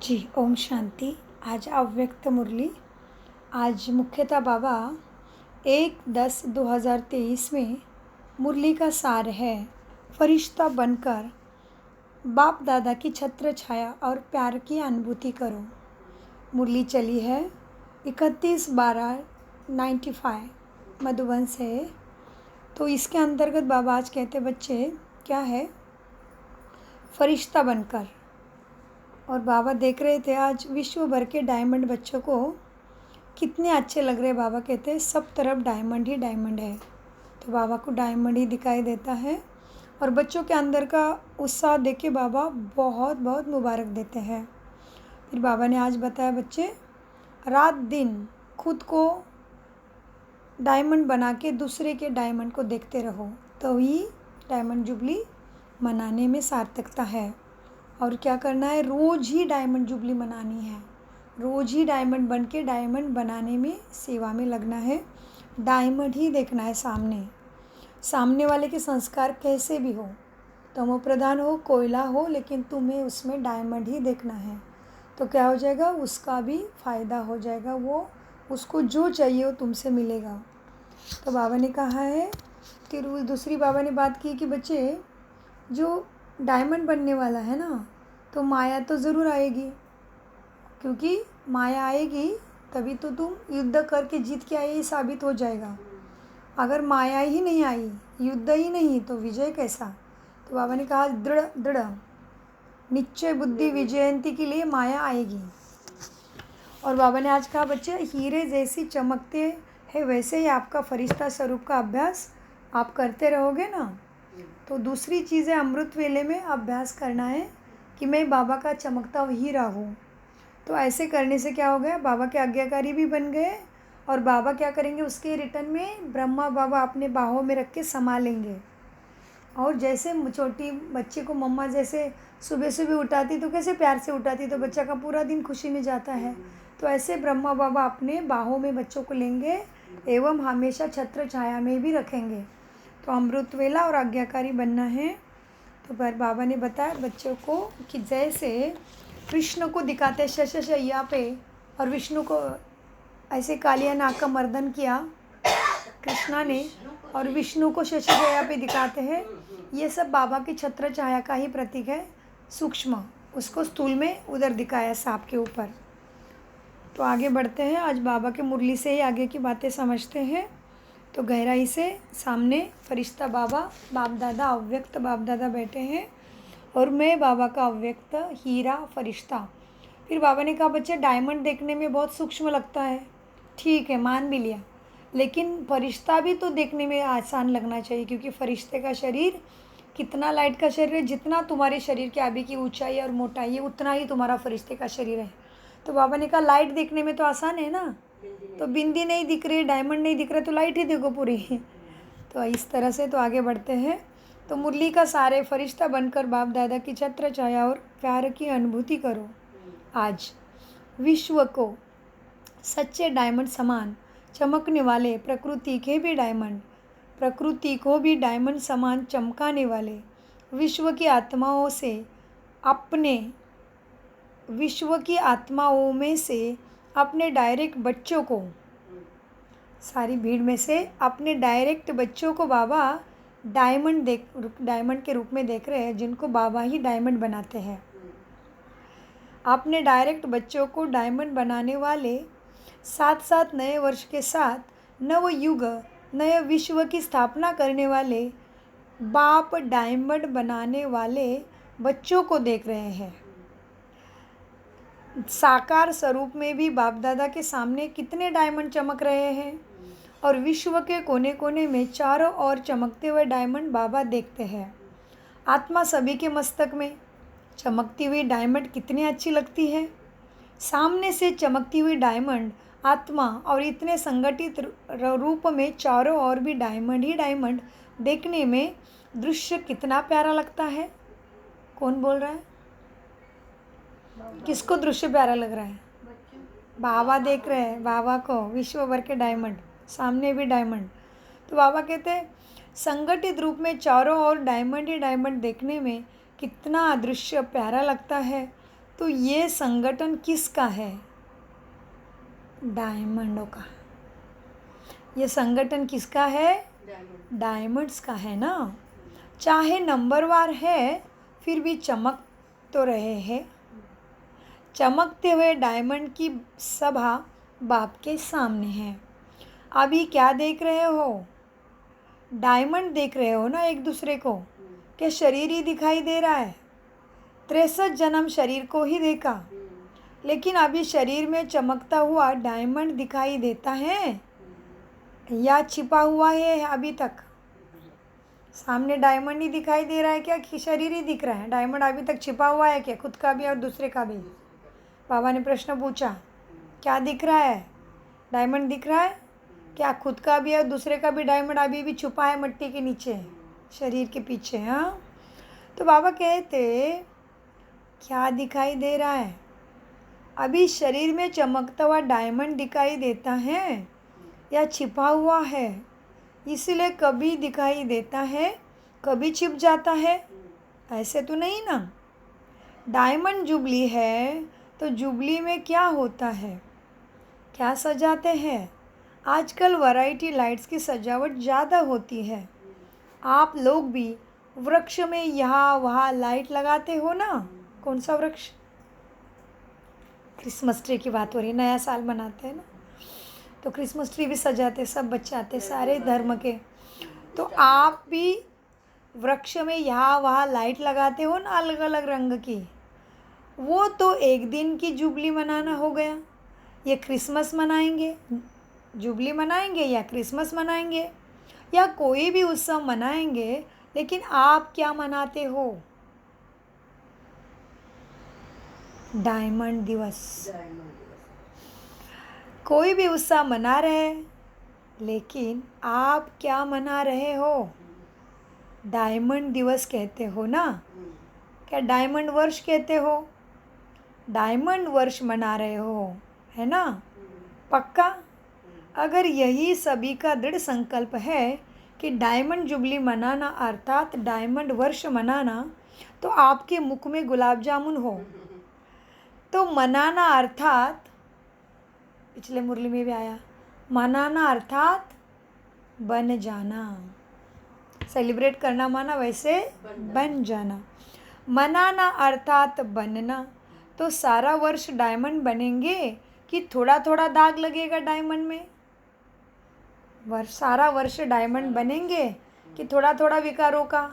जी, ओम शांति। आज अव्यक्त मुरली। आज मुख्यतः बाबा 1/10/2023 में मुरली का सार है, फरिश्ता बनकर बाप दादा की छत्र छाया और प्यार की अनुभूति करो। मुरली चली है 31/12/95 मधुबन से। तो इसके अंतर्गत बाबा आज कहते बच्चे क्या है, फरिश्ता बनकर। और बाबा देख रहे थे आज विश्व भर के डायमंड बच्चों को कितने अच्छे लग रहे हैं। बाबा कहते हैं सब तरफ डायमंड ही डायमंड है। तो बाबा को डायमंड ही दिखाई देता है और बच्चों के अंदर का उत्साह देख के बाबा बहुत बहुत मुबारक देते हैं। फिर बाबा ने आज बताया बच्चे, रात दिन खुद को डायमंड बना के दूसरे के डायमंड को देखते रहो, तो ही डायमंड जुबली मनाने में सार्थकता है। और क्या करना है, रोज़ ही डायमंड जुबली मनानी है, रोज़ ही डायमंड बन के डायमंड बनाने में सेवा में लगना है। डायमंड ही देखना है, सामने वाले के संस्कार कैसे भी हो, तमो प्रधान हो, कोयला हो, लेकिन तुम्हें उसमें डायमंड ही देखना है। तो क्या हो जाएगा, उसका भी फ़ायदा हो जाएगा, वो उसको जो चाहिए वो तुमसे मिलेगा। तो बाबा ने कहा है कि दूसरी बाबा ने बात की कि बच्चे जो डायमंड बनने वाला है ना, तो माया तो ज़रूर आएगी, क्योंकि माया आएगी तभी तो तुम युद्ध करके जीत के आए, ये साबित हो जाएगा। अगर माया ही नहीं आई, युद्ध ही नहीं, तो विजय कैसा। तो बाबा ने कहा दृढ़ दृढ़ निश्चय बुद्धि विजयंती के लिए माया आएगी। और बाबा ने आज कहा बच्चे, हीरे जैसी चमकते हैं वैसे ही आपका फरिश्ता स्वरूप का अभ्यास आप करते रहोगे ना। तो दूसरी चीज़ें अमृत वेले में अभ्यास करना है कि मैं बाबा का चमकता हीरा हूँ। तो ऐसे करने से क्या हो गया, बाबा के आज्ञाकारी भी बन गए और बाबा क्या करेंगे, उसके रिटर्न में ब्रह्मा बाबा अपने बाहों में रख के संभालेंगे। और जैसे छोटी बच्चे को मम्मा जैसे सुबह सुबह उठाती तो कैसे प्यार से उठाती, तो बच्चा का पूरा दिन खुशी में जाता है। तो ऐसे ब्रह्मा बाबा अपने बाहों में बच्चों को लेंगे एवं हमेशा छत्र छाया में भी रखेंगे। तो अमृत वेला और आज्ञाकारी बनना है। तो पर बाबा ने बताया बच्चों को कि जैसे कृष्ण को दिखाते शशशय्या पे, और विष्णु को ऐसे कालिया नाग का मर्दन किया कृष्णा ने, और विष्णु को शशशय्या पे दिखाते हैं। ये सब बाबा की छत्र छाया का ही प्रतीक है, सूक्ष्म, उसको स्थूल में उधर दिखाया सांप के ऊपर। तो आगे बढ़ते हैं, आज बाबा के मुरली से ही आगे की बातें समझते हैं। तो गहराई से सामने फरिश्ता बाबा, बाप दादा, अव्यक्त बाप दादा बैठे हैं और मैं बाबा का अव्यक्त हीरा फरिश्ता। फिर बाबा ने कहा बच्चे, डायमंड देखने में बहुत सूक्ष्म लगता है, ठीक है मान भी लिया, लेकिन फरिश्ता भी तो देखने में आसान लगना चाहिए, क्योंकि फरिश्ते का शरीर कितना लाइट का शरीर है, जितना तुम्हारे शरीर के आगे की ऊंचाई और मोटाई है उतना ही तुम्हारा फरिश्ते का शरीर है। तो बाबा ने कहा लाइट देखने में तो आसान है ना, तो बिंदी नहीं दिख रही, डायमंड नहीं दिख रहा, तो लाइट ही देखो पूरी। तो इस तरह से तो आगे बढ़ते हैं। तो मुरली का सारे फरिश्ता बनकर बाप दादा की छत्र छाया और प्यार की अनुभूति करो। आज विश्व को सच्चे डायमंड समान चमकने वाले, प्रकृति को भी डायमंड समान चमकाने वाले विश्व की आत्माओं में से अपने डायरेक्ट बच्चों को, सारी भीड़ में से अपने डायरेक्ट बच्चों को बाबा डायमंड के रूप में देख रहे हैं, जिनको बाबा ही डायमंड बनाते हैं। अपने डायरेक्ट बच्चों को डायमंड बनाने वाले, साथ साथ नए वर्ष के साथ नव युग, नए विश्व की स्थापना करने वाले बाप डायमंड बनाने वाले बच्चों को देख रहे हैं। साकार स्वरूप में भी बाप दादा के सामने कितने डायमंड चमक रहे हैं, और विश्व के कोने कोने में चारों ओर चमकते हुए डायमंड बाबा देखते हैं। आत्मा सभी के मस्तक में चमकती हुई डायमंड कितनी अच्छी लगती है। सामने से चमकती हुई डायमंड आत्मा और इतने संगठित रूप में चारों ओर भी डायमंड ही डायमंड देखने में दृश्य कितना प्यारा लगता है। कौन बोल रहा है, किसको दृश्य प्यारा लग रहा है? बाबा देख रहे हैं बाबा को, विश्व भर के डायमंड, सामने भी डायमंड। तो बाबा कहते हैं संगठित रूप में चारों ओर डायमंड ही डायमंड देखने में कितना दृश्य प्यारा लगता है। तो ये संगठन किसका है? डायमंडों का। ये संगठन किसका है? डायमंड्स का है ना। चाहे नंबरवार है फिर भी चमक तो रहे हैं। चमकते हुए डायमंड की सभा बाप के सामने है। अभी क्या देख रहे हो? डायमंड देख रहे हो ना एक दूसरे को। क्या शरीर ही दिखाई दे रहा है? 63 जन्म शरीर को ही देखा, लेकिन अभी शरीर में चमकता हुआ डायमंड दिखाई देता है या छिपा हुआ है अभी तक? सामने डायमंड ही दिखाई दे रहा है क्या कि शरीर ही दिख रहा है? डायमंड अभी तक छिपा हुआ है क्या, खुद का भी और दूसरे का भी? बाबा ने प्रश्न पूछा, क्या दिख रहा है? डायमंड दिख रहा है क्या? खुद का भी और दूसरे का भी डायमंड अभी भी छुपा है मट्टी के नीचे, शरीर के पीछे। हाँ, तो बाबा कहते क्या दिखाई दे रहा है? अभी शरीर में चमकता हुआ डायमंड दिखाई देता है या छिपा हुआ है? इसलिए कभी दिखाई देता है, कभी छिप जाता है, ऐसे तो नहीं ना। डायमंड जुबली है तो जुबली में क्या होता है? क्या सजाते हैं? आजकल वैरायटी लाइट्स की सजावट ज़्यादा होती है। आप लोग भी वृक्ष में यहाँ वहाँ लाइट लगाते हो ना। कौन सा वृक्ष? क्रिसमस ट्री की बात हो रही है, नया साल मनाते हैं ना, तो क्रिसमस ट्री भी सजाते, सब बच्चे आते सारे धर्म के। तो आप भी वृक्ष में यहाँ वहाँ लाइट लगाते हो ना, अलग अलग रंग की। वो तो एक दिन की जुबली मनाना हो गया। ये क्रिसमस मनाएंगे, जुबली मनाएंगे या क्रिसमस मनाएंगे या कोई भी उत्सव मनाएंगे, लेकिन आप क्या मनाते हो? डायमंड दिवस। कोई भी उत्सव मना रहे, लेकिन आप क्या मना रहे हो? डायमंड दिवस कहते हो ना। क्या डायमंड वर्ष कहते हो? डायमंड वर्ष मना रहे हो, है ना? पक्का? अगर यही सभी का दृढ़ संकल्प है कि डायमंड जुबली मनाना अर्थात डायमंड वर्ष मनाना, तो आपके मुख में गुलाब जामुन हो। तो मनाना अर्थात, पिछले मुरली में भी आया, मनाना अर्थात बन जाना। सेलिब्रेट करना माना वैसे बन जाना। मनाना अर्थात बनना। तो सारा वर्ष डायमंड बनेंगे कि थोड़ा थोड़ा दाग लगेगा डायमंड में? सारा वर्ष डायमंड बनेंगे कि थोड़ा थोड़ा विकारों का,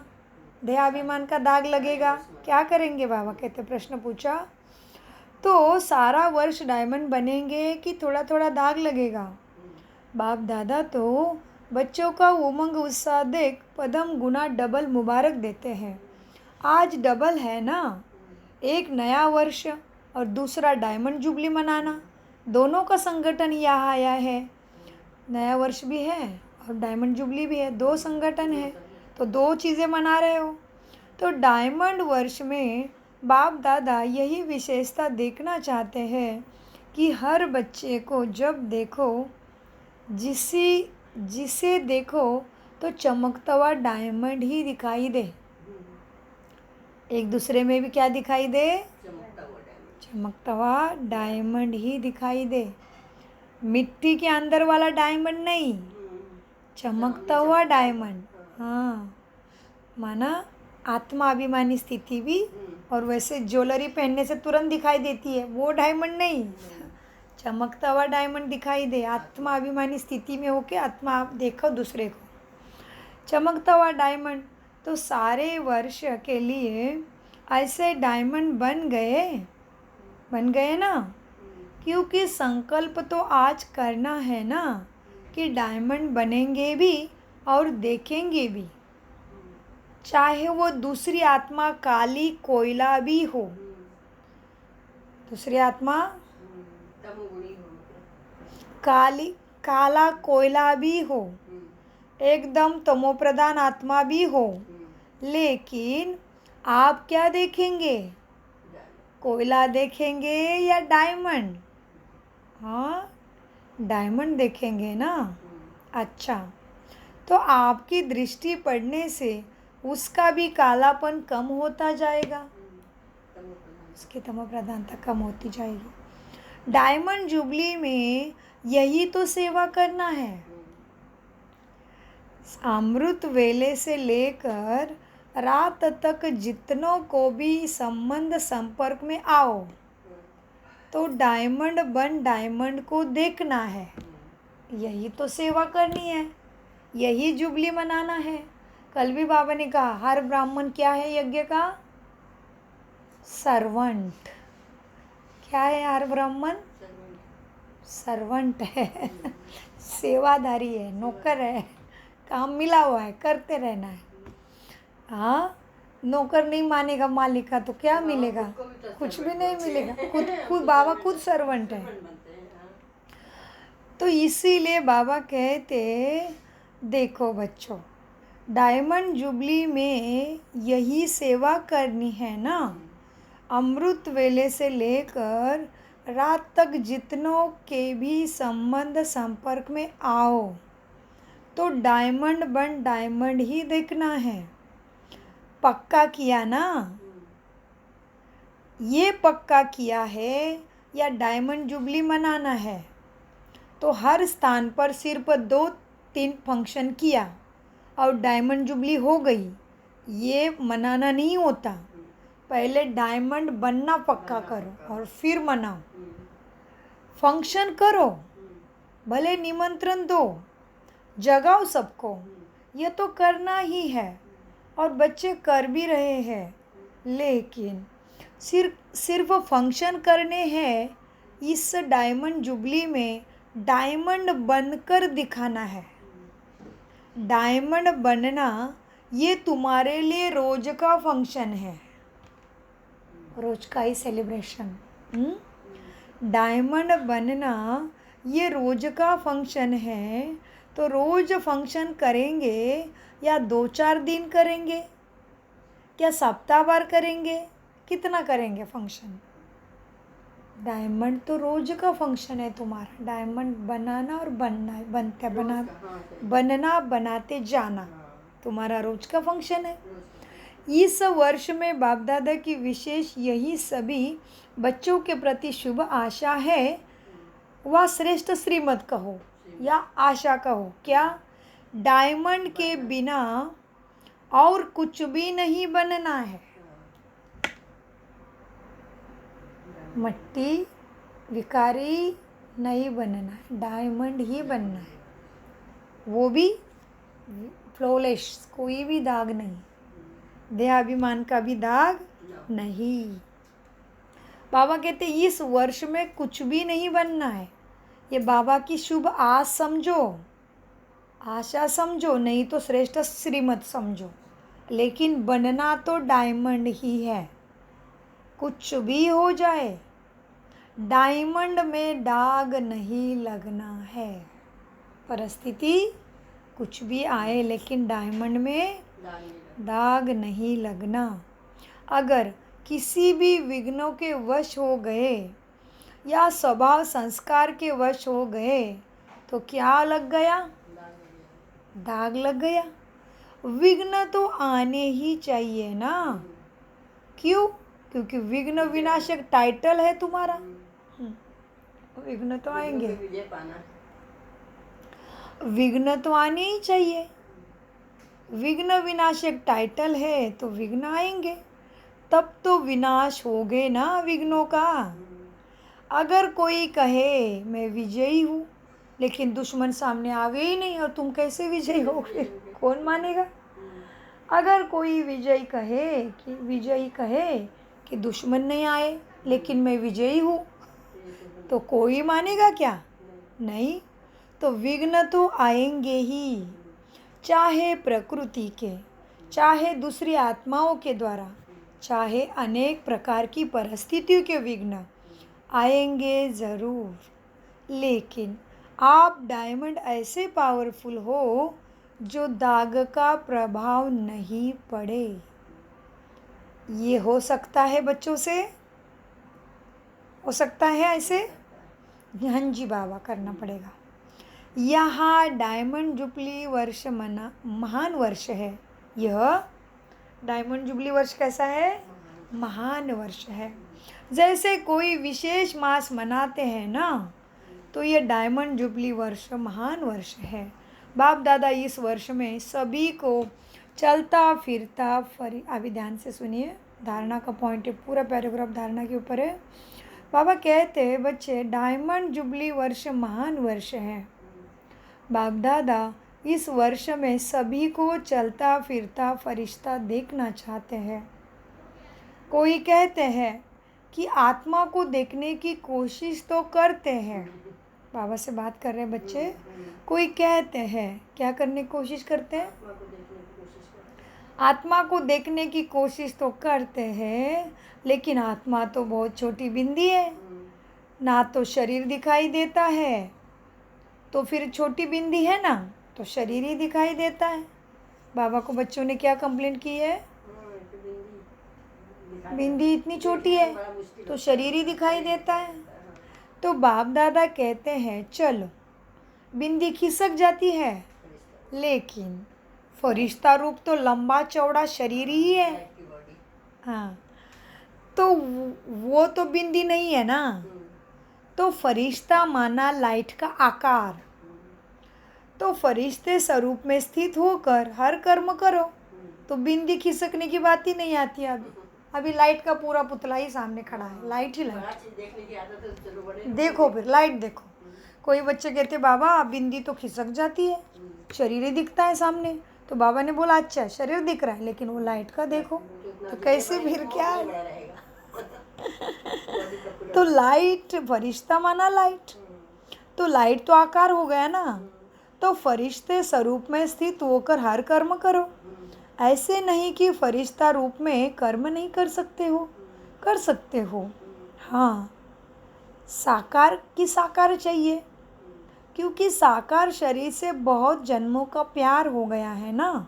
देहाभिमान का दाग लगेगा? क्या करेंगे? बाबा कहते प्रश्न पूछा, तो सारा वर्ष डायमंड बनेंगे कि थोड़ा थोड़ा दाग लगेगा? बाप दादा तो बच्चों का उमंग उत्साह देख पदम गुना डबल मुबारक देते हैं। आज डबल है ना, एक नया वर्ष और दूसरा डायमंड जुबली मनाना, दोनों का संगठन यहाँ आया है। नया वर्ष भी है और डायमंड जुबली भी है, दो संगठन है, तो दो चीज़ें मना रहे हो। तो डायमंड वर्ष में बाप दादा यही विशेषता देखना चाहते हैं कि हर बच्चे को जब देखो, जिसे देखो तो चमकता हुआ डायमंड ही दिखाई दे। एक दूसरे में भी क्या दिखाई दे? चमकता हुआ डायमंड ही दिखाई दे। मिट्टी के अंदर वाला डायमंड नहीं, चमकता हुआ डायमंड। हाँ, माना आत्मा अभिमानी स्थिति भी, और वैसे ज्वेलरी पहनने से तुरंत दिखाई देती है, वो डायमंड नहीं, चमकता हुआ डायमंड दिखाई दे। आत्मा अभिमानी स्थिति में होके आत्मा देखो दूसरे को, चमकता हुआ डायमंड। तो सारे वर्ष के लिए ऐसे डायमंड बन गए ना, क्योंकि संकल्प तो आज करना है ना कि डायमंड बनेंगे भी और देखेंगे भी, चाहे वो दूसरी आत्मा काली कोयला भी हो। दूसरी आत्मा काला कोयला भी हो, एकदम तमोप्रधान आत्मा भी हो, लेकिन आप क्या देखेंगे? कोयला देखेंगे या डायमंड? हाँ, डायमंड देखेंगे ना। अच्छा, तो आपकी दृष्टि पड़ने से उसका भी कालापन कम होता जाएगा। उसकी तमो प्रधानता कम होती जाएगी। डायमंड जुबली में यही तो सेवा करना है। अमृत वेले से लेकर रात तक जितनों को भी संबंध संपर्क में आओ तो डायमंड बन डायमंड को देखना है। यही तो सेवा करनी है, यही जुबली मनाना है। कल भी बाबा ने कहा हर ब्राह्मण क्या है यज्ञ का? सर्वंट। क्या है हर ब्राह्मण? सर्वंट है सेवादारी है, नौकर है, काम मिला हुआ है, करते रहना है। हाँ, नौकर नहीं मानेगा मालिक का तो क्या मिलेगा? कुछ भी नहीं मिलेगा। खुद बाबा खुद सर्वंट है। तो इसीलिए बाबा कहते देखो बच्चों, डायमंड जुबली में यही सेवा करनी है ना। अमृत वेले से लेकर रात तक जितनों के भी संबंध संपर्क में आओ तो डायमंड बन डायमंड ही देखना है। पक्का किया ना? ये पक्का किया है या डायमंड जुबली मनाना है तो हर स्थान पर सिर्फ 2-3 फंक्शन किया और डायमंड जुबली हो गई, ये मनाना नहीं होता। पहले डायमंड बनना पक्का करो और फिर मनाओ। फंक्शन करो, भले निमंत्रण दो, जगाओ सबको, ये तो करना ही है और बच्चे कर भी रहे हैं। लेकिन सिर्फ फंक्शन करने हैं। इस डायमंड जुबली में डायमंड बनकर दिखाना है। डायमंड बनना ये तुम्हारे लिए रोज का फंक्शन है, रोज का ही सेलिब्रेशन। डायमंड बनना ये रोज का फंक्शन है। तो रोज फंक्शन करेंगे या 2-4 दिन करेंगे या सप्ताह भर करेंगे? कितना करेंगे फंक्शन? डायमंड तो रोज का फंक्शन है तुम्हारा। डायमंड बनाना और बनना है, बनना बनाते जाना तुम्हारा रोज का फंक्शन है। इस वर्ष में बाप दादा की विशेष यही सभी बच्चों के प्रति शुभ आशा है। वह श्रेष्ठ श्रीमत कहो या आशा कहो, क्या डायमंड के बिना और कुछ भी नहीं बनना है। मट्टी विकारी नहीं बनना है, डायमंड ही बनना है। वो भी फ्लॉलेस, कोई भी दाग नहीं, देहाभिमान का भी दाग नहीं। बाबा कहते इस वर्ष में कुछ भी नहीं बनना है। ये बाबा की शुभ आस समझो, आशा समझो, नहीं तो श्रेष्ठ श्रीमत समझो। लेकिन बनना तो डायमंड ही है। कुछ भी हो जाए डायमंड में दाग नहीं लगना है। परिस्थिति कुछ भी आए लेकिन डायमंड में दाग नहीं लगना। अगर किसी भी विघ्नों के वश हो गए या स्वभाव संस्कार के वश हो गए तो क्या लग गया? दाग लग गया। विघ्न तो आने ही चाहिए ना। क्यों? क्योंकि विघ्न विनाशक टाइटल है तुम्हारा। विघ्न तो आएंगे, विघ्न तो आने ही चाहिए। विघ्न विनाशक टाइटल है तो विघ्न आएंगे, तब तो विनाश हो गए ना विघ्नों का। अगर कोई कहे मैं विजयी हूँ लेकिन दुश्मन सामने आवे ही नहीं और तुम कैसे विजयी होगे? कौन मानेगा? अगर कोई विजयी कहे कि दुश्मन नहीं आए लेकिन मैं विजयी हूँ तो कोई मानेगा क्या? नहीं। तो विघ्न तो आएंगे ही, चाहे प्रकृति के, चाहे दूसरी आत्माओं के द्वारा, चाहे अनेक प्रकार की परिस्थितियों के विघ्न आएंगे ज़रूर। लेकिन आप डायमंड ऐसे पावरफुल हो जो दाग का प्रभाव नहीं पड़े। ये हो सकता है बच्चों से? हो सकता है ऐसे? हाँ जी बाबा, करना पड़ेगा। यहाँ डायमंड जुबली वर्ष महान वर्ष है। यह डायमंड जुबली वर्ष कैसा है? महान वर्ष है। जैसे कोई विशेष मास मनाते हैं ना, तो ये डायमंड जुबली वर्ष महान वर्ष है। बाप दादा इस वर्ष में सभी को चलता फिरता अभी ध्यान से सुनिए, धारणा का पॉइंट है, पूरा पैराग्राफ धारणा के ऊपर है। बाबा कहते हैं बच्चे, डायमंड जुबली वर्ष महान वर्ष है। बाप दादा इस वर्ष में सभी को चलता फिरता फरिश्ता देखना चाहते हैं। कोई कहते हैं कि आत्मा को देखने की कोशिश तो करते हैं। बाबा से बात कर रहे हैं बच्चे। कोई कहते हैं क्या करने की कोशिश करते हैं? आत्मा को देखने की कोशिश तो करते हैं, लेकिन आत्मा तो बहुत छोटी बिंदी है, ना तो शरीर दिखाई देता है, तो फिर छोटी बिंदी है ना, तो शरीर ही दिखाई देता है। बाबा को बच्चों ने क्या कंप्लेंट की है? बिंदी इतनी छोटी है तो शरीर ही दिखाई देता है। तो बाप दादा कहते हैं चलो, बिंदी खिसक जाती है, लेकिन फरिश्ता रूप तो लंबा चौड़ा शरीर ही है। हाँ, तो वो तो बिंदी नहीं है ना। तो फरिश्ता माना लाइट का आकार। तो फरिश्ते स्वरूप में स्थित होकर हर कर्म करो, तो बिंदी खिसकने की बात ही नहीं आती। अभी लाइट का पूरा पुतला ही सामने खड़ा है, लाइट ही लाइट। देखो फिर लाइट देखो। कोई बच्चे कहते बाबा बिंदी तो खिसक जाती है, शरीर ही दिखता है सामने। तो बाबा ने बोला अच्छा शरीर दिख रहा है, लेकिन वो लाइट का देखो, तो कैसे फिर क्या है? तो लाइट, फरिश्ता माना लाइट, तो लाइट तो आकार हो गया ना। तो फरिश्ते स्वरूप में स्थित होकर हर कर्म करो। ऐसे नहीं कि फरिश्ता रूप में कर्म नहीं कर सकते हो, कर सकते हो। हाँ, साकार की साकार चाहिए, क्योंकि साकार शरीर से बहुत जन्मों का प्यार हो गया है ना,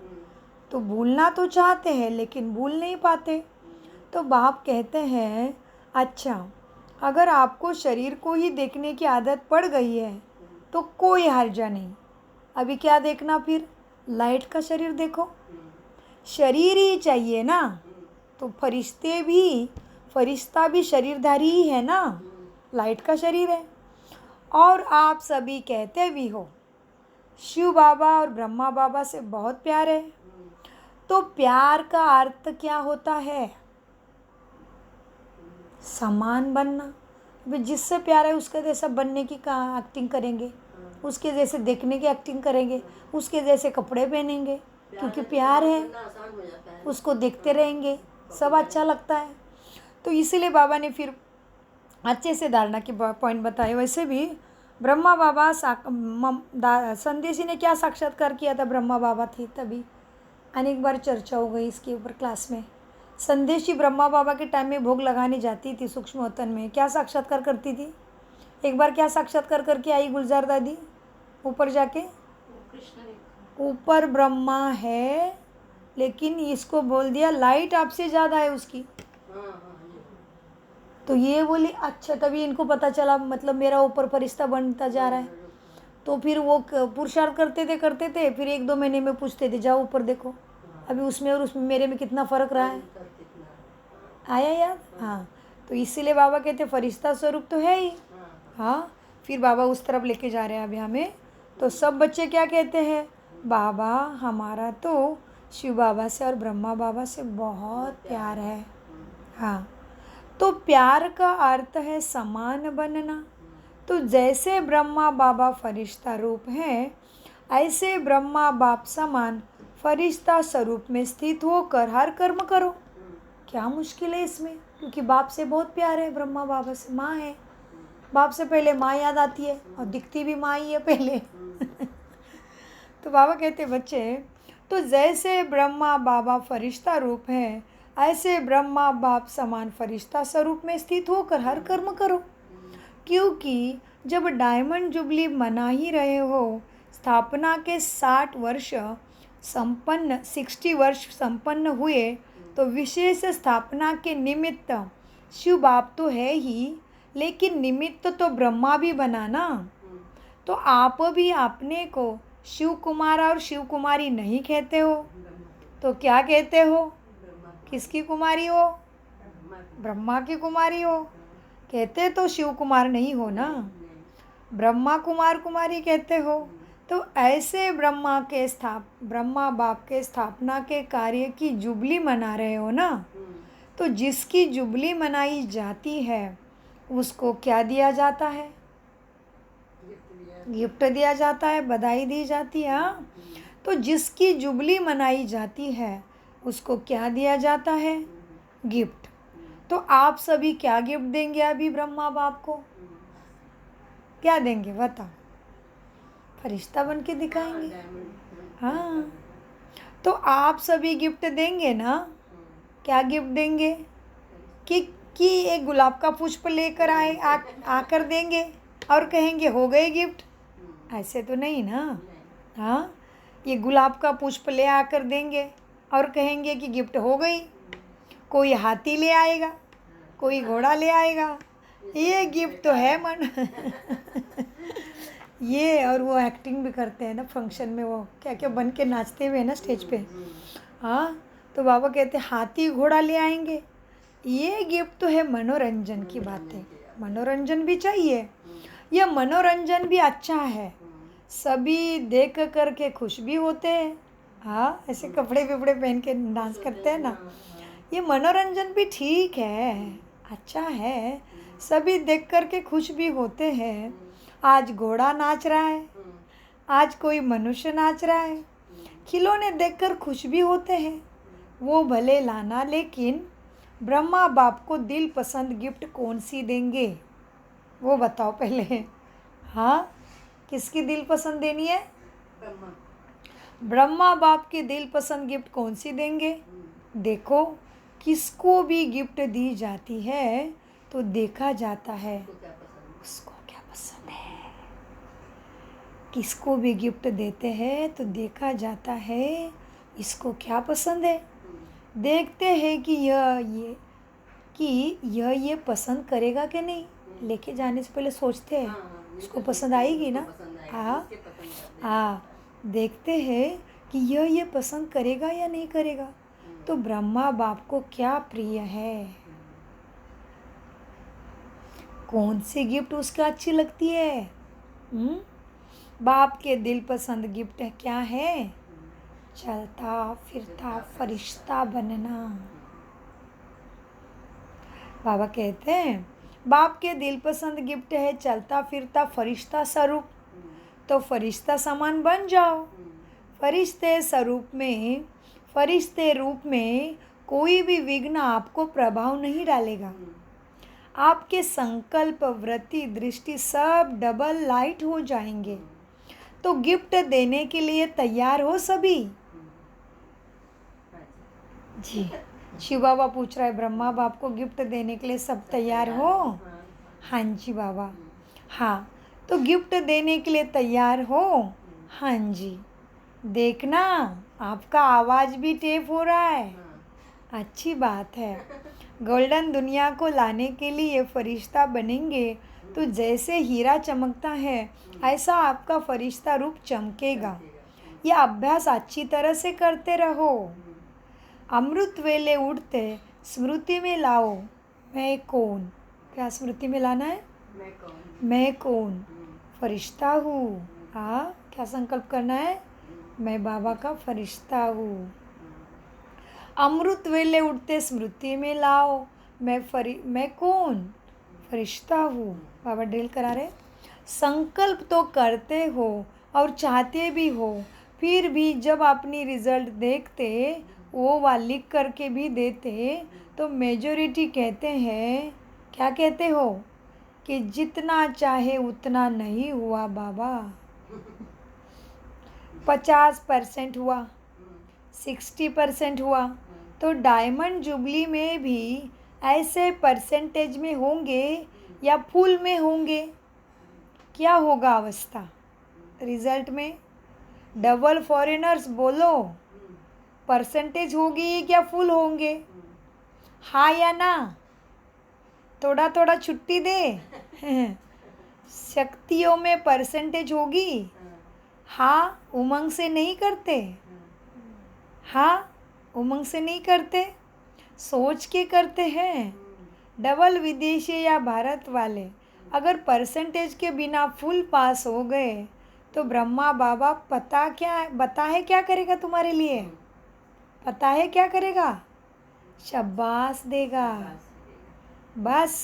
तो भूलना तो चाहते हैं लेकिन भूल नहीं पाते। तो बाप कहते हैं अच्छा, अगर आपको शरीर को ही देखने की आदत पड़ गई है तो कोई हर्जा नहीं। अभी क्या देखना फिर? लाइट का शरीर देखो, शरीर ही चाहिए ना। तो फरिश्ता भी शरीरधारी ही है ना, लाइट का शरीर है। और आप सभी कहते भी हो शिव बाबा और ब्रह्मा बाबा से बहुत प्यार है। तो प्यार का अर्थ क्या होता है? समान बनना। अभी जिससे प्यार है उसके जैसा बनने की एक्टिंग करेंगे, उसके जैसे देखने की एक्टिंग करेंगे, उसके जैसे कपड़े पहनेंगे, क्योंकि प्यार है, उसको देखते रहेंगे, सब अच्छा लगता है। तो इसीलिए बाबा ने फिर अच्छे से धारणा के पॉइंट बताए। वैसे भी ब्रह्मा बाबा संदेशी ने क्या साक्षात्कार किया था? ब्रह्मा बाबा थे तभी, अनेक बार चर्चा हो गई इसके ऊपर क्लास में। संदेशी ब्रह्मा बाबा के टाइम में भोग लगाने जाती थी सूक्ष्म वतन में, क्या साक्षात्कार करती थी? एक बार क्या साक्षात्कार करके आई गुलजार दादी? ऊपर जाके ऊपर ब्रह्मा है, लेकिन इसको बोल दिया लाइट आपसे ज़्यादा है उसकी। तो ये बोली अच्छा, तभी इनको पता चला मतलब मेरा ऊपर फरिश्ता बनता जा रहा है। तो फिर वो पुरुषार्थ करते थे, फिर 1-2 महीने में पूछते थे जाओ ऊपर देखो अभी उसमें और उसमें मेरे में कितना फ़र्क रहा है। आया याद? हाँ, तो इसीलिए बाबा कहते फरिश्ता स्वरूप तो है ही। हाँ, फिर बाबा उस तरफ लेके जा रहे हैं अभी हमें। तो सब बच्चे क्या कहते हैं? बाबा हमारा तो शिव बाबा से और ब्रह्मा बाबा से बहुत प्यार है। हाँ, तो प्यार का अर्थ है समान बनना। तो जैसे ब्रह्मा बाबा फरिश्ता रूप हैं, ऐसे ब्रह्मा बाप समान फरिश्ता स्वरूप में स्थित होकर हर कर्म करो। क्या मुश्किल है इसमें? क्योंकि बाप से बहुत प्यार है, ब्रह्मा बाबा से। माँ है, बाप से पहले माँ याद आती है और दिखती भी माँ ही है पहले। तो बाबा कहते बच्चे, तो जैसे ब्रह्मा बाबा फरिश्ता रूप है, ऐसे ब्रह्मा बाप समान फरिश्ता स्वरूप में स्थित होकर हर कर्म करो। क्योंकि जब डायमंड जुबली मना ही रहे हो, स्थापना के 60 वर्ष संपन्न हुए, तो विशेष स्थापना के निमित्त शिव बाप तो है ही, लेकिन निमित्त तो ब्रह्मा भी बना ना। तो आप भी अपने को शिव कुमार और शिव कुमारी नहीं कहते हो, तो क्या कहते हो? किसकी कुमारी हो? ब्रह्मा की कुमारी हो, कहते तो शिव कुमार नहीं हो ना, ब्रह्मा कुमार कुमारी कहते हो। तो ऐसे ब्रह्मा बाप के स्थापना के कार्य की जुबली मना रहे हो ना, तो जिसकी जुबली मनाई जाती है उसको क्या दिया जाता है? गिफ्ट दिया जाता है, बधाई दी जाती है। हाँ, तो जिसकी जुबली मनाई जाती है उसको क्या दिया जाता है? गिफ्ट। तो आप सभी क्या गिफ्ट देंगे अभी ब्रह्मा बाप को? क्या देंगे बताओ? फरिश्ता बन के दिखाएंगे। हाँ, तो आप सभी गिफ्ट देंगे ना? क्या गिफ्ट देंगे? कि एक गुलाब का पुष्प लेकर आकर देंगे और कहेंगे हो गए गिफ्ट? ऐसे तो नहीं ना। हाँ, ये गुलाब का पुष्प ले आकर देंगे और कहेंगे कि गिफ्ट हो गई। कोई हाथी ले आएगा, कोई घोड़ा ले आएगा, ये गिफ्ट तो है मन। ये और वो एक्टिंग भी करते हैं ना फंक्शन में, वो क्या क्या बन के नाचते हुए ना स्टेज पे। हाँ, तो बाबा कहते हाथी घोड़ा ले आएंगे, ये गिफ्ट तो है मनोरंजन की बातें। मनोरंजन भी चाहिए, यह मनोरंजन भी अच्छा है, सभी देख कर के खुश भी होते हैं। हाँ, ऐसे कपड़े वपड़े पहन के डांस करते हैं ना, ये मनोरंजन भी ठीक है, अच्छा है, सभी देख कर के खुश भी होते हैं। आज घोड़ा नाच रहा है, आज कोई मनुष्य नाच रहा है, खिलौने देखकर खुश भी होते हैं, वो भले लाना, लेकिन ब्रह्मा बाप को दिल पसंद गिफ्ट कौन सी देंगे वो बताओ पहले। हाँ, किसकी दिल पसंद देनी है? ब्रह्मा बाप की दिल पसंद गिफ्ट कौन सी देंगे? देखो, किसको भी गिफ्ट दी जाती है तो देखा जाता है उसको क्या पसंद है। किसको भी गिफ्ट देते हैं तो देखा जाता है इसको क्या पसंद है। देखते हैं कि यह पसंद करेगा कि नहीं। लेके जाने से पहले सोचते हैं उसको पसंद आएगी ना। हाँ, देखते हैं कि यह पसंद करेगा या नहीं करेगा। तो ब्रह्मा बाप को क्या प्रिय है, कौन सी गिफ्ट उसको अच्छी लगती है? बाप के दिल पसंद गिफ्ट क्या है? चलता फिरता फरिश्ता बनना। बाबा कहते हैं बाप के दिल पसंद गिफ्ट है चलता फिरता फरिश्ता स्वरूप। तो फरिश्ता समान बन जाओ। फरिश्ते रूप में कोई भी विघ्न आपको प्रभाव नहीं डालेगा। आपके संकल्प, वृत्ति, दृष्टि सब डबल लाइट हो जाएंगे। तो गिफ्ट देने के लिए तैयार हो सभी? जी, शिव बाबा पूछ रहा है ब्रह्मा बाप को गिफ्ट देने के लिए सब तैयार हो? हाँ जी बाबा। हाँ, तो गिफ्ट देने के लिए तैयार हो? हाँ जी। देखना, आपका आवाज़ भी टेप हो रहा है, अच्छी बात है। गोल्डन दुनिया को लाने के लिए फरिश्ता बनेंगे तो जैसे हीरा चमकता है ऐसा आपका फरिश्ता रूप चमकेगा। यह अभ्यास अच्छी तरह से करते रहो। अमृत वेले उठते स्मृति में लाओ मैं कौन। क्या स्मृति में लाना है? मैं कौन, फरिश्ता हूँ। हाँ, क्या संकल्प करना है? मैं बाबा का फरिश्ता हूँ। अमृत वेले उठते स्मृति में लाओ मैं कौन, फरिश्ता हूँ। बाबा ड्रिल करा रहे। संकल्प तो करते हो और चाहते भी हो, फिर भी जब अपनी रिजल्ट देखते वो लिख करके भी देते तो मेजॉरिटी कहते हैं, क्या कहते हो कि जितना चाहे उतना नहीं हुआ बाबा। 50% हुआ, 60% हुआ, तो डायमंड जुबली में भी ऐसे परसेंटेज में होंगे या फुल में होंगे? क्या होगा अवस्था रिजल्ट में? डबल फॉरेनर्स बोलो, परसेंटेज होगी क्या फुल होंगे? हाँ या ना? थोड़ा थोड़ा छुट्टी दे। शक्तियों में परसेंटेज होगी? हाँ, उमंग से नहीं करते। हाँ, उमंग से नहीं करते, सोच के करते हैं। डबल विदेशी या भारत वाले अगर परसेंटेज के बिना फुल पास हो गए तो ब्रह्मा बाबा पता है क्या करेगा तुम्हारे लिए? पता है क्या करेगा? शाबाश देगा। बस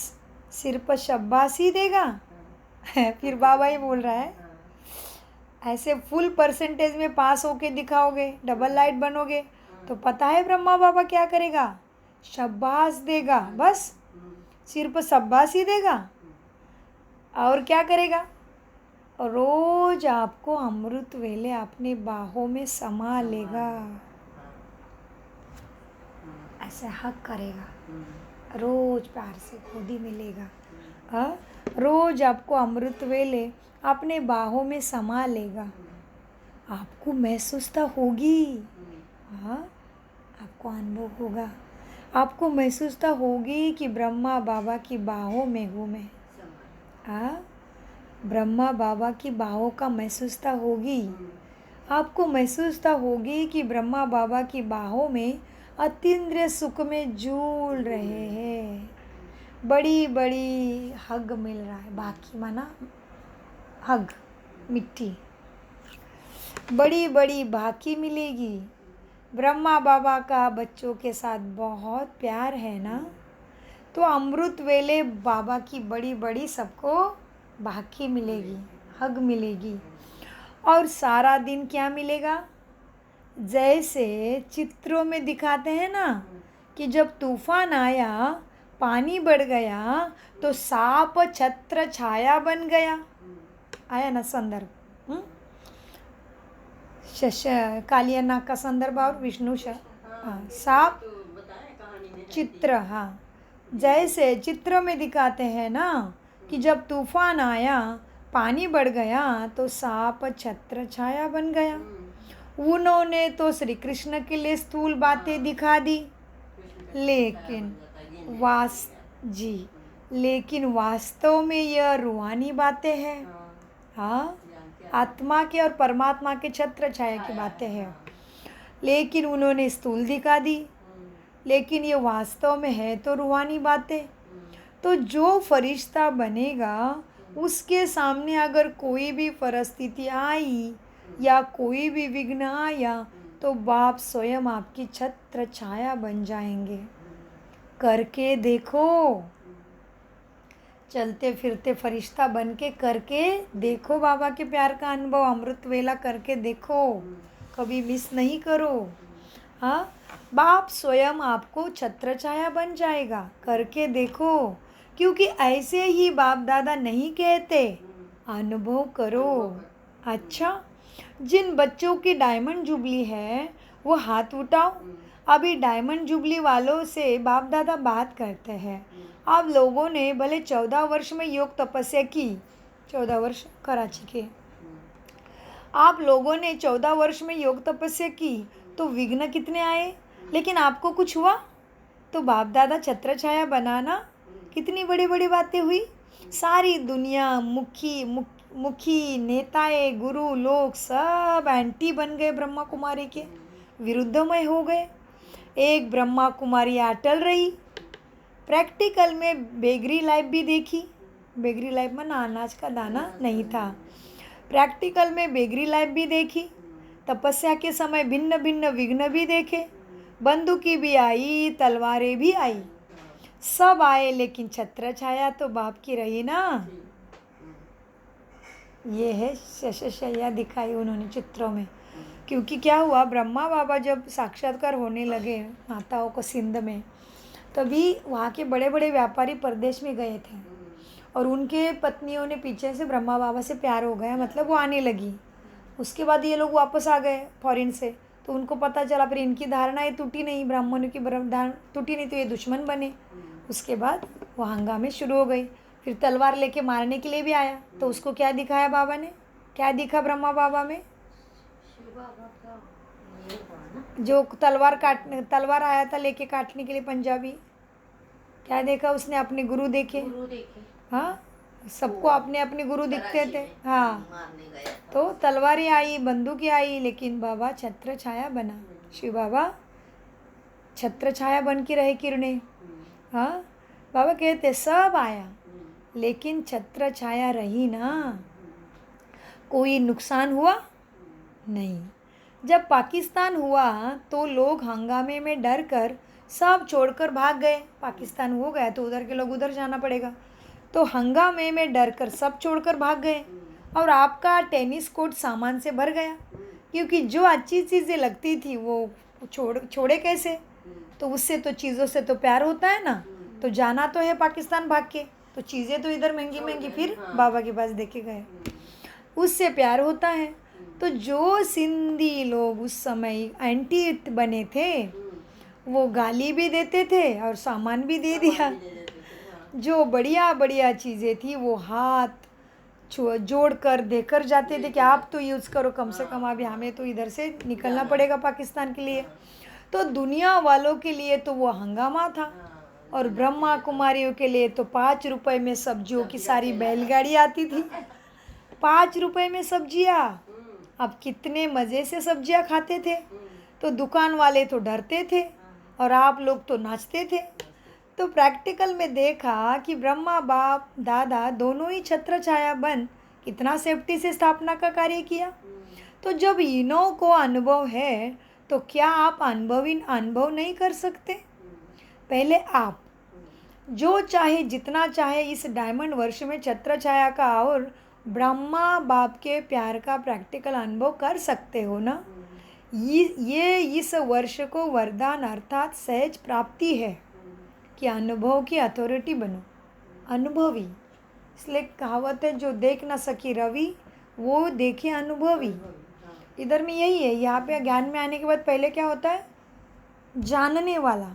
सिर्फ शाबाश ही देगा। फिर बाबा ही बोल रहा है, ऐसे फुल परसेंटेज में पास होके दिखाओगे, डबल लाइट बनोगे, तो पता है ब्रह्मा बाबा क्या करेगा? शाबाश देगा। बस सिर्फ शाबाश ही देगा। और क्या करेगा? रोज आपको अमृत वेले अपने बाहों में समा लेगा, ऐसे हक करेगा, रोज प्यार से गोदी में लेगा। हाँ, रोज आपको अमृत वेले अपने बाहों में समा लेगा। आपको महसूसता होगी। हाँ, आपको अनुभव होगा, आपको महसूसता होगी कि ब्रह्मा बाबा की बाहों में हूँ मैं। हाँ, ब्रह्मा बाबा की बाहों का महसूसता होगी। आपको महसूसता होगी कि ब्रह्मा बाबा की बाहों में अतीन्द्रिय सुख में झूल रहे हैं। बड़ी बड़ी हग मिल रहा है। बाकी माना हग, मिट्टी, बड़ी बड़ी बाकी मिलेगी। ब्रह्मा बाबा का बच्चों के साथ बहुत प्यार है ना, तो अमृत वेले बाबा की बड़ी बड़ी सबको बाकी मिलेगी, हग मिलेगी। और सारा दिन क्या मिलेगा? जैसे चित्रों में दिखाते हैं ना कि जब तूफान आया, पानी बढ़ गया, तो सांप छत्र छाया बन गया। आया ना संदर्भ? कालिया नाग का संदर्भ और विष्णु सांप चित्र। हाँ, जैसे चित्र में दिखाते हैं ना कि जब तूफान आया, पानी बढ़ गया, तो सांप छत्र छाया बन गया। उन्होंने तो श्री कृष्ण के लिए स्थूल बातें दिखा दी, लेकिन वास्तव में यह रूहानी बातें हैं। हाँ, आत्मा के और परमात्मा के छत्र छाया की बातें हैं। लेकिन उन्होंने स्थूल दिखा दी, लेकिन ये वास्तव में है तो रूहानी बातें। तो जो फरिश्ता बनेगा, उसके सामने अगर कोई भी परिस्थिति आई या कोई भी विघ्न आया, तो बाप स्वयं आपकी छत्र छाया बन जाएंगे। करके देखो, चलते फिरते फरिश्ता बन के करके देखो, बाबा के प्यार का अनुभव अमृत वेला करके देखो, कभी मिस नहीं करो। हाँ, बाप स्वयं आपको छत्र छाया बन जाएगा। करके देखो, क्योंकि ऐसे ही बाप दादा नहीं कहते, अनुभव करो। अच्छा, जिन बच्चों की डायमंड जुबली है वो हाथ उठाओ। अभी डायमंड जुबली वालों से बाप दादा बात करते हैं। आप लोगों ने भले 14 वर्ष में योग तपस्या की, 14 वर्ष कराची के, आप लोगों ने 14 वर्ष में योग तपस्या की, तो विघ्न कितने आए, लेकिन आपको कुछ हुआ? तो बाप दादा छत्र छाया बनाना, कितनी बड़ी बड़ी बातें हुई। सारी दुनिया मुखी नेताएं, गुरु लोग सब एंटी बन गए, ब्रह्मा कुमारी के विरुद्धमय हो गए। एक ब्रह्मा कुमारी अटल रही। प्रैक्टिकल में बेगरी लाइफ भी देखी। बेगरी लाइफ में ना अनाज का दाना नहीं था। प्रैक्टिकल में बेगरी लाइफ भी देखी। तपस्या के समय भिन्न भिन्न विघ्न भी देखे। बंदूकी भी आई, तलवारें भी आई, सब आए, लेकिन छत्र छाया तो बाप की रही ना। ये है शशशैया दिखाई उन्होंने चित्रों में। क्योंकि क्या हुआ, ब्रह्मा बाबा जब साक्षात्कार होने लगे माताओं को सिंध में, तभी वहाँ के बड़े बड़े व्यापारी परदेश में गए थे और उनके पत्नियों ने पीछे से ब्रह्मा बाबा से प्यार हो गया, मतलब वो आने लगी। उसके बाद ये लोग वापस आ गए फॉरेन से, तो उनको पता चला, फिर इनकी धारणाएं टूटी नहीं, ब्राह्मणों की धारणा टूटी नहीं, तो ये दुश्मन बने। उसके बाद वो हंगामे शुरू हो गई। फिर तलवार लेके मारने के लिए भी आया, तो उसको क्या दिखाया बाबा ने? क्या दिखा ब्रह्मा बाबा में? जो तलवार आया था लेके काटने के लिए पंजाबी, क्या देखा उसने? अपने गुरु देखे। हाँ, सबको अपने अपने गुरु दिखते थे। हाँ, तो तलवारें आई, बंदूकें आई, लेकिन बाबा छत्र छाया बना। शिव बाबा छत्र छाया बन के रहे किरणें। हाँ, बाबा कहते सब आया, लेकिन छत्र छाया रही ना, कोई नुकसान हुआ नहीं। जब पाकिस्तान हुआ तो लोग हंगामे में डर कर सब छोड़कर भाग गए। पाकिस्तान हो गया तो उधर के लोग उधर जाना पड़ेगा, तो हंगामे में डर कर सब छोड़कर भाग गए। और आपका टेनिस कोर्ट सामान से भर गया, क्योंकि जो अच्छी चीज़ें लगती थी वो छोड़े कैसे। तो उससे तो चीज़ों से तो प्यार होता है ना, तो जाना तो है पाकिस्तान भाग के, तो चीज़ें तो इधर महंगी महंगी, फिर बाबा के पास देखे गए, उससे प्यार होता है। तो जो सिंधी लोग उस समय एंटी बने थे वो गाली भी देते थे और सामान भी दे दिया। जो बढ़िया बढ़िया चीज़ें थी वो हाथ जोड़ कर देकर जाते थे कि आप तो यूज़ करो, कम से कम अभी हमें तो इधर से निकलना पड़ेगा पाकिस्तान के लिए। तो दुनिया वालों के लिए तो वो हंगामा था, और ब्रह्मा कुमारियों के लिए तो 5 रुपए में सब्जियों की सारी बैलगाड़ी आती थी। 5 रुपए में सब्जियाँ, अब कितने मज़े से सब्जियाँ खाते थे। तो दुकान वाले तो डरते थे और आप लोग तो नाचते थे। तो प्रैक्टिकल में देखा कि ब्रह्मा बाप दादा दोनों ही छत्र छाया बन कितना सेफ्टी से स्थापना का कार्य किया। तो जब इनों को अनुभव है तो क्या आप अनुभव नहीं कर सकते। पहले आप जो चाहे जितना चाहे इस डायमंड वर्ष में छत्र छाया का और ब्रह्मा बाप के प्यार का प्रैक्टिकल अनुभव कर सकते हो ना। ये इस वर्ष को वरदान अर्थात सहज प्राप्ति है कि अनुभव की अथॉरिटी बनो, अनुभवी। इसलिए कहावत है, जो देख ना सकी रवि वो देखे अनुभवी। इधर में यही है, यहाँ पे ज्ञान में आने के बाद पहले क्या होता है, जानने वाला,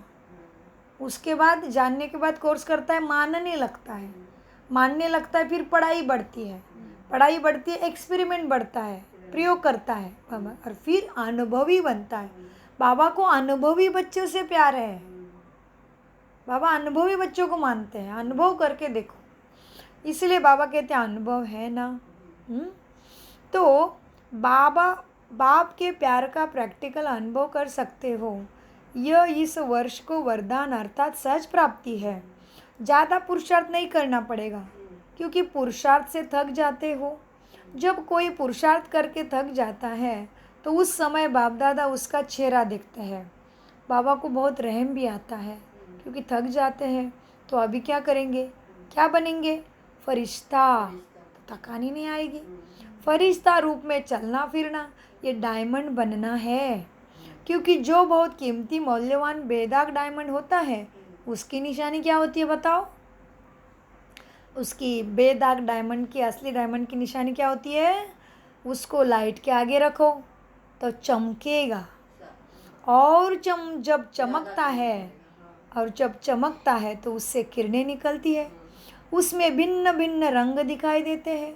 उसके बाद जानने के बाद कोर्स करता है, मानने लगता है, मानने लगता है, फिर पढ़ाई बढ़ती है, पढ़ाई बढ़ती है, एक्सपेरिमेंट बढ़ता है, प्रयोग करता है बाबा, और फिर अनुभवी बनता है। बाबा को अनुभवी बच्चों से प्यार है, बाबा अनुभवी बच्चों को मानते हैं, अनुभव करके देखो। इसलिए बाबा कहते हैं अनुभव है ना। तो बाप के प्यार का प्रैक्टिकल अनुभव कर सकते हो, यह इस वर्ष को वरदान अर्थात सहज प्राप्ति है। ज़्यादा पुरुषार्थ नहीं करना पड़ेगा, क्योंकि पुरुषार्थ से थक जाते हो। जब कोई पुरुषार्थ करके थक जाता है तो उस समय बाप दादा उसका चेहरा देखते हैं। बाबा को बहुत रहम भी आता है, क्योंकि थक जाते हैं तो अभी क्या करेंगे, क्या बनेंगे, फरिश्ता। तो थकान ही नहीं आएगी। फरिश्ता रूप में चलना फिरना, ये डायमंड बनना है। क्योंकि जो बहुत कीमती मूल्यवान बेदाग डायमंड होता है उसकी निशानी क्या होती है बताओ। उसकी बेदाग डायमंड की, असली डायमंड की निशानी क्या होती है, उसको लाइट के आगे रखो तो चमकेगा। और जब चमकता है तो उससे किरणें निकलती है, उसमें भिन्न भिन्न रंग दिखाई देते हैं।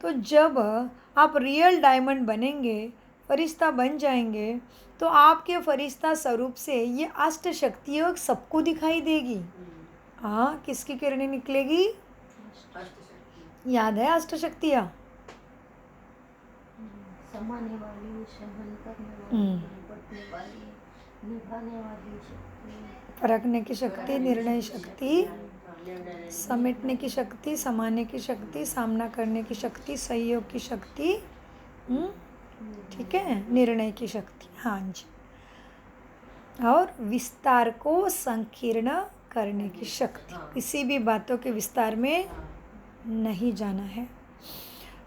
तो जब आप रियल डायमंड बनेंगे, फरिश्ता बन जाएंगे, तो आपके फरिश्ता स्वरूप से ये अष्ट शक्तियों सबको दिखाई देगी। हाँ, किसकी किरणें निकलेगी, याद है अष्ट शक्तियाँ, समाने वाली, सहन करने वाली, निपटने वाली, निभाने वाली शक्ति, परखने की शक्ति, निर्णय शक्ति, समेटने की शक्ति, समाने की शक्ति, सामना करने की शक्ति, सहयोग की शक्ति, ठीक है, निर्णय की शक्ति। हाँ जी। और विस्तार को संकीर्ण करने की शक्ति, किसी भी बातों के विस्तार में नहीं जाना है।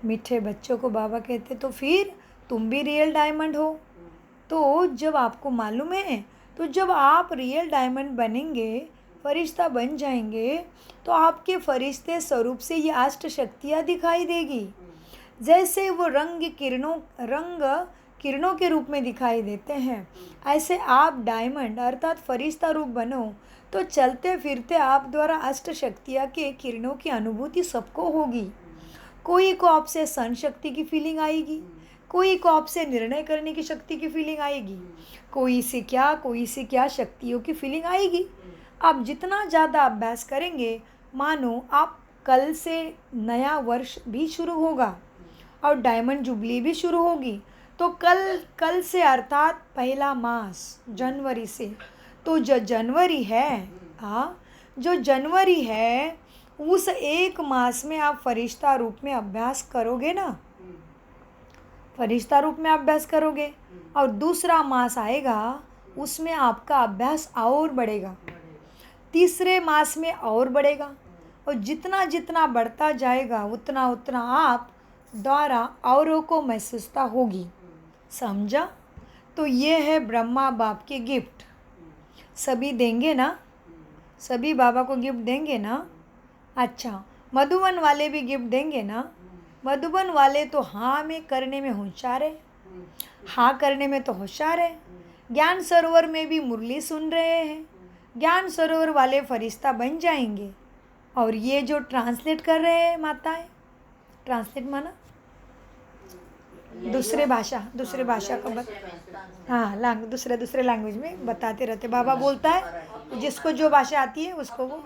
मीठे बच्चों को बाबा कहते तो फिर तुम भी रियल डायमंड हो। तो जब आपको मालूम है, तो जब आप रियल डायमंड बनेंगे, फरिश्ता बन जाएंगे, तो आपके फरिश्ते स्वरूप से ये अष्ट शक्तियाँ दिखाई देगी। जैसे वो रंग किरणों के रूप में दिखाई देते हैं, ऐसे आप डायमंड अर्थात फरिश्ता रूप बनो तो चलते फिरते आप द्वारा अष्ट शक्तियाँ के किरणों की अनुभूति सबको होगी। कोई को आपसे सहन शक्ति की फीलिंग आएगी, कोई को आपसे निर्णय करने की शक्ति की फीलिंग आएगी, कोई से क्या शक्तियों की फीलिंग आएगी। आप जितना ज़्यादा अभ्यास करेंगे, मानो आप कल से नया वर्ष भी शुरू होगा और डायमंड जुबली भी शुरू होगी। तो कल से अर्थात पहला मास जनवरी से, तो जो जनवरी है, हाँ, जो जनवरी है उस 1 मास में आप फरिश्ता रूप में अभ्यास करोगे ना, फरिश्ता रूप में अभ्यास करोगे, और दूसरा मास आएगा उसमें आपका अभ्यास और बढ़ेगा, तीसरे मास में और बढ़ेगा, और जितना जितना बढ़ता जाएगा उतना उतना आप द्वारा औरों को महसूसता होगी। समझा? तो ये है ब्रह्मा बाप के गिफ्ट। सभी देंगे ना, सभी बाबा को गिफ्ट देंगे ना? अच्छा, मधुबन वाले भी गिफ्ट देंगे ना? मधुबन वाले तो हाँ में करने में होशियार है, हाँ करने में तो होशियार है। ज्ञान सरोवर में भी मुरली सुन रहे हैं, ज्ञान सरोवर वाले फरिश्ता बन जाएंगे। और ये जो ट्रांसलेट कर रहे हैं माताएं, ट्रांसलेट माना दूसरे भाषा का हाँ दूसरे लैंग्वेज में बताते रहते। बाबा बोलता है जिसको जो भाषा आती है उसको वो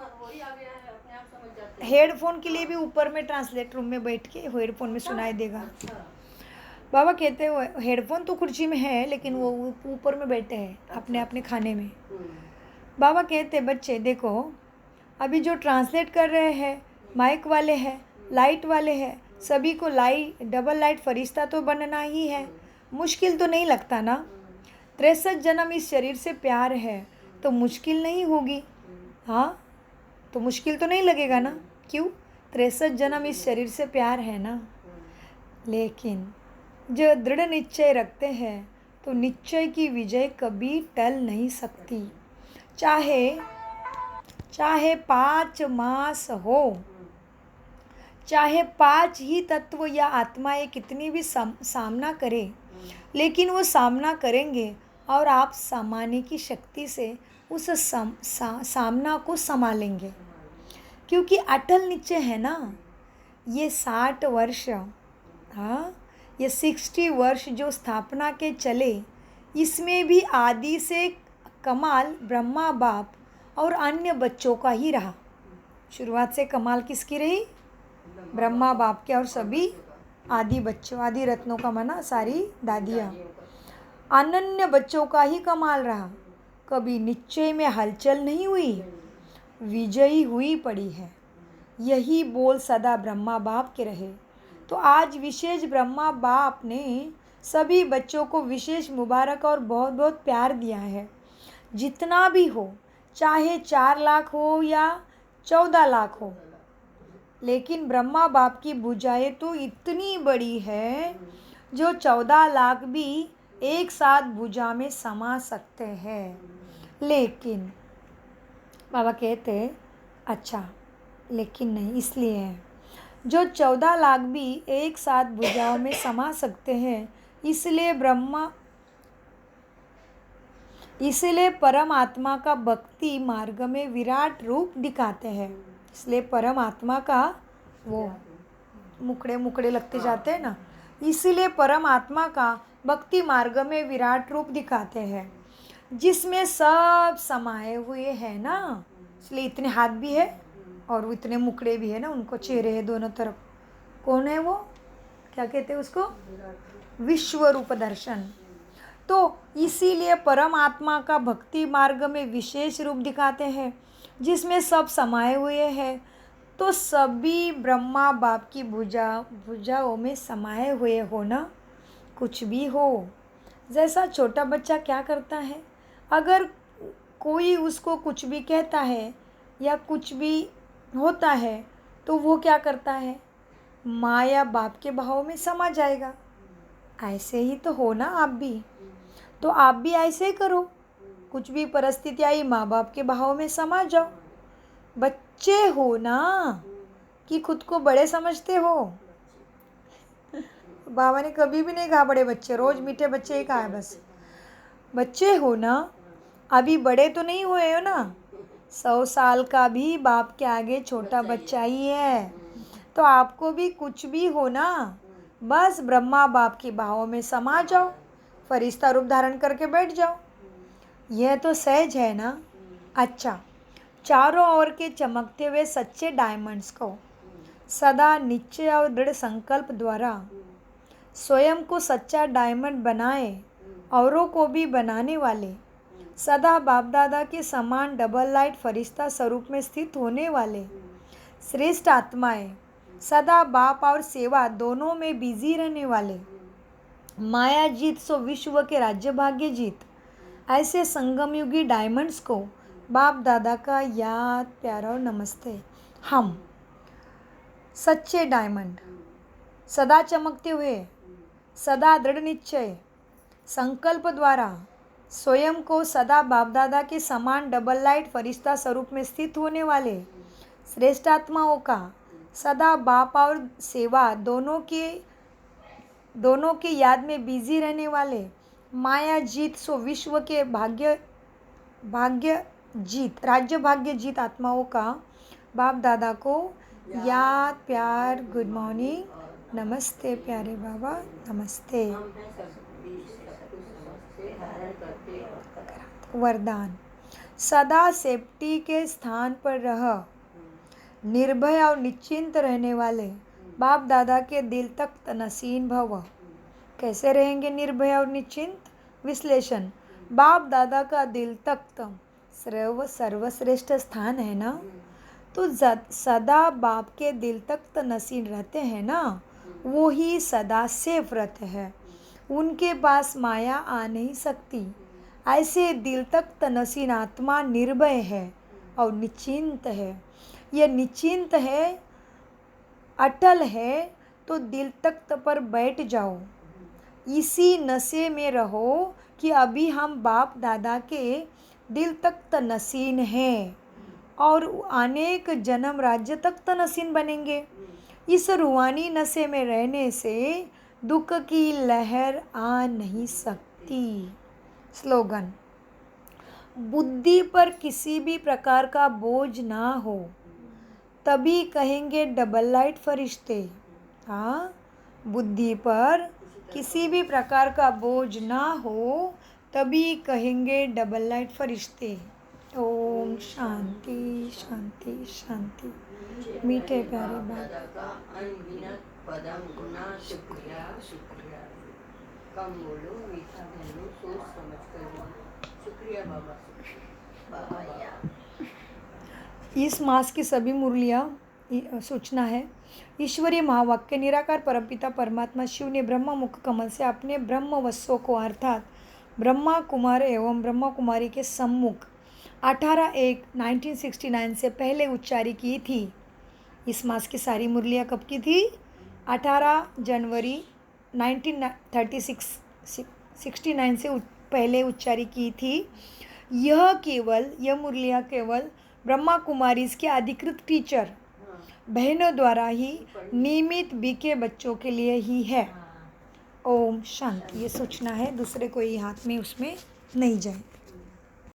हेडफोन के लिए भी ऊपर में ट्रांसलेट रूम में बैठ के हेडफोन में सुनाई देगा। बाबा कहते हैं हेडफोन तो कुर्सी में है लेकिन वो ऊपर में बैठे हैं अपने अपने खाने में। बाबा कहते हैं बच्चे देखो, अभी जो ट्रांसलेट कर रहे हैं माइक वाले हैं, लाइट वाले हैं, सभी को डबल लाइट फरिश्ता तो बनना ही है। मुश्किल तो नहीं लगता ना? 63 जन्म इस शरीर से प्यार है तो मुश्किल नहीं होगी। हाँ, तो मुश्किल तो नहीं लगेगा ना? क्यों? 63 जन्म इस शरीर से प्यार है ना। लेकिन जो दृढ़ निश्चय रखते हैं तो निश्चय की विजय कभी टल नहीं सकती। चाहे 5 मास हो, चाहे 5 ही तत्व या आत्माएं कितनी भी सामना करें, लेकिन वो सामना करेंगे और आप सामान्य की शक्ति से उस सामना को संभालेंगे। क्योंकि अटल निश्चय है ना। ये 60 वर्ष, हाँ ये 60 वर्ष जो स्थापना के चले, इसमें भी आदि से कमाल ब्रह्मा बाप और अन्य बच्चों का ही रहा। शुरुआत से कमाल किसकी रही? ब्रह्मा बाप के और सभी आदि बच्चों, आदि रत्नों का माना सारी दादियाँ, अनन्य बच्चों का ही कमाल रहा। कभी निश्चय में हलचल नहीं हुई, विजयी हुई पड़ी है। यही बोल सदा ब्रह्मा बाप के रहे। तो आज विशेष ब्रह्मा बाप ने सभी बच्चों को विशेष मुबारक और बहुत बहुत प्यार दिया है। जितना भी हो, चाहे 4 लाख हो या 14 लाख हो, लेकिन ब्रह्मा बाप की भुजाएं तो इतनी बड़ी है जो 14 लाख भी एक साथ भुजा में समा सकते हैं। लेकिन बाबा कहते अच्छा लेकिन नहीं, इसलिए है जो 14 लाख भी एक साथ भुजाओं में समा सकते हैं, इसलिए परमात्मा का भक्ति मार्ग में विराट रूप दिखाते हैं। इसलिए परमात्मा का वो मुखड़े लगते जाते हैं ना, इसीलिए परमात्मा का भक्ति मार्ग में विराट रूप दिखाते हैं, जिसमें सब समाये हुए हैं ना। इसलिए इतने हाथ भी है और इतने मुखड़े भी है ना, उनको चेहरे है दोनों तरफ। कौन है वो? क्या कहते हैं उसको? विश्व रूप दर्शन। तो इसीलिए परमात्मा का भक्ति मार्ग में विशेष रूप दिखाते हैं, जिसमें सब समाये हुए हैं। तो सभी ब्रह्मा बाप की भुजाओं में समाये हुए हो ना, कुछ भी हो। जैसा छोटा बच्चा क्या करता है, अगर कोई उसको कुछ भी कहता है या कुछ भी होता है तो वो क्या करता है, माँ या बाप के भाव में समा जाएगा। ऐसे ही तो हो ना आप भी, तो आप भी ऐसे ही करो। कुछ भी परिस्थिति आई, माँ बाप के भाव में समा जाओ। बच्चे हो ना कि खुद को बड़े समझते हो। बाबा ने कभी भी नहीं कहा बड़े बच्चे, रोज मीठे बच्चे ही कहा है बस। बच्चे हो ना, अभी बड़े तो नहीं हुए हो ना। 100 साल का भी बाप के आगे छोटा बच्चा ही है। तो आपको भी कुछ भी हो ना, बस ब्रह्मा बाप के भावों में समा जाओ, फरिश्ता रूप धारण करके बैठ जाओ। यह तो सहज है ना। अच्छा, चारों ओर के चमकते हुए सच्चे डायमंड्स को सदा निश्चय और दृढ़ संकल्प द्वारा स्वयं को सच्चा डायमंड बनाए, औरों को भी बनाने वाले सदा बाप दादा के समान डबल लाइट फरिश्ता स्वरूप में स्थित होने वाले श्रेष्ठ आत्माएं, सदा बाप और सेवा दोनों में बिजी रहने वाले, माया जीत सो विश्व के राज्य भाग्य जीत, ऐसे संगम युगी डायमंड्स को बाप दादा का याद प्यार और नमस्ते। हम सच्चे डायमंड, सदा चमकते हुए, सदा दृढ़ निश्चय संकल्प द्वारा स्वयं को सदा बाप दादा के समान डबल लाइट फरिश्ता स्वरूप में स्थित होने वाले श्रेष्ठ आत्माओं का सदा बाप और सेवा दोनों के याद में बिजी रहने वाले, माया जीत सो विश्व के राज्य भाग्य जीत आत्माओं का बाप दादा को याद प्यार गुड मॉर्निंग नमस्ते प्यारे बाबा नमस्ते। वरदान, सदा सेफ्टी के स्थान पर रह, निर्भय और निश्चिंत रहने वाले बाप दादा के दिल तक नसीन भव। कैसे रहेंगे निर्भय और निश्चिंत? विश्लेषण, बाप दादा का दिल तक सर्वश्रेष्ठ स्थान है ना, तो सदा बाप के दिल तक नसीन रहते हैं ना, वो ही सदा सेफ रहते हैं, उनके पास माया आ नहीं सकती। ऐसे दिल तक नसीन आत्मा निर्भय है और निश्चिंत है। यह निश्चिंत है, अटल है, तो दिल तक पर बैठ जाओ, इसी नशे में रहो कि अभी हम बाप दादा के दिल तक नसीन हैं और अनेक जन्म राज्य तक नसीन बनेंगे। इस रूहानी नशे में रहने से दुख की लहर आ नहीं सकती। स्लोगन, बुद्धि पर किसी भी प्रकार का बोझ ना हो, तभी कहेंगे डबल लाइट फरिश्ते। हाँ, बुद्धि पर किसी भी प्रकार का बोझ ना हो, तभी कहेंगे डबल लाइट फरिश्ते। ओम शांति शांति शांति। मीठे प्यारे बाबा, कम बोलो, मीठा बोलो, सोच समझ कर बोलो। शुक्रिया बाबा, बाबा। इस मास की सभी मुरलियाँ सूचना है। ईश्वरीय महावाक्य निराकार परमपिता परमात्मा शिव ने ब्रह्म मुख कमल से अपने ब्रह्म वत्सों को अर्थात ब्रह्मा कुमार एवं ब्रह्मा कुमारी के सम्मुख 18/1/1969 से पहले उच्चारी की थी। इस मास की सारी मुरलियाँ कब की थी? 18 जनवरी 1969 से पहले उच्चारी की थी। यह मुरलियाँ केवल ब्रह्मा कुमारी के अधिकृत टीचर बहनों द्वारा ही नियमित बीके बच्चों के लिए ही है। ओम शांति। ये सूचना है, दूसरे कोई हाथ में उसमें नहीं जाए।